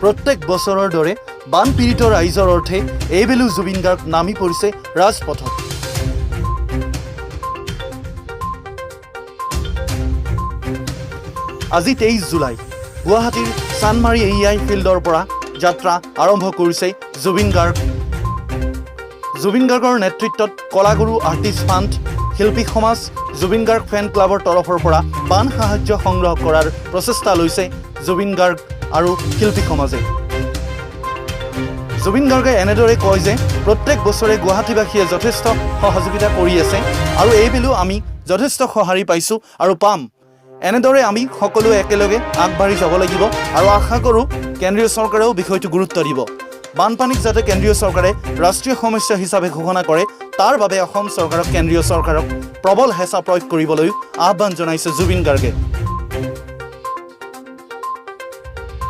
প্ৰত্যেক বছৰৰ দৰে বানপীড়িত ৰাইজৰ অৰ্থে এইবেলো জুবিন গাৰ্গ নামি পৰিছে ৰাজপথত। আজি 23 জুলাই গুৱাহাটীৰ চানমাৰী AI ফিল্ডৰ পৰা যাত্ৰা আৰম্ভ কৰিছে জুবিন গাৰ্গ। জুবিন গাৰ্গৰ নেতৃত্বত কলাগুৰু আৰ্টিষ্ট ফাণ্ড, শিল্পী সমাজ, জুবিন গাৰ্গ ফেন ক্লাবৰ তৰফৰ পৰা বান সাহায্য সংগ্ৰহ কৰাৰ প্ৰচেষ্টা লৈছে জুবিন গাৰ্গ আৰু শিল্পী সমাজে। জুবিন গাৰ্গে এনেদৰে কয় যে প্ৰত্যেক বছৰে গুৱাহাটীবাসীয়ে যথেষ্ট সহযোগিতা কৰি আছে আৰু এইবেলো আমি যথেষ্ট সঁহাৰি পাইছোঁ আৰু পাম। এনেদৰে আমি সকলোৱে একেলগে আগবাঢ়ি যাব লাগিব আৰু আশা কৰোঁ কেন্দ্ৰীয় চৰকাৰেও বিষয়টো গুৰুত্ব দিব। বানপানীক যাতে কেন্দ্ৰীয় চৰকাৰে ৰাষ্ট্ৰীয় সমস্যা হিচাপে ঘোষণা কৰে তাৰ বাবে অসম চৰকাৰক কেন্দ্ৰীয় চৰকাৰক প্ৰবল হেঁচা প্ৰয়োগ কৰিবলৈ আহ্বান জনাইছে জুবিন গাৰ্গে।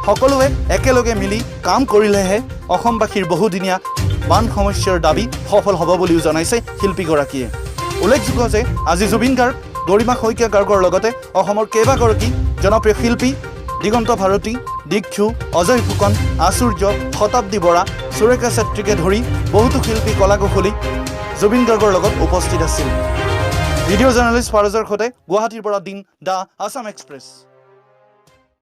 সকলোৱে একেলগে মিলি কাম কৰিলেহে অসমবাসীৰ বহুদিনীয়া বান সমস্যাৰ দাবী সফল হ'ব বুলিও জনাইছে শিল্পীগৰাকীয়ে। উল্লেখযোগ্য যে আজি জুবিন গাৰ্গ, গৰিমা শইকীয়া গাৰ্গৰ লগতে অসমৰ কেইবাগৰাকী জনপ্ৰিয় শিল্পী দিগন্ত ভাৰতী, দীক্ষু, অজয় ফুকন, আচুৰ্য, শতাব্দী বৰা, সুৰেখা চেত্ৰীকে ধৰি বহুতো শিল্পী কলাকুশলী জুবিন গাৰ্গৰ লগত উপস্থিত আছিল। ভিডিঅ' জাৰ্নেলিষ্ট ফাৰজৰ সৈতে গুৱাহাটীৰ পৰা দিন, দ্য আছাম এক্সপ্ৰেছ।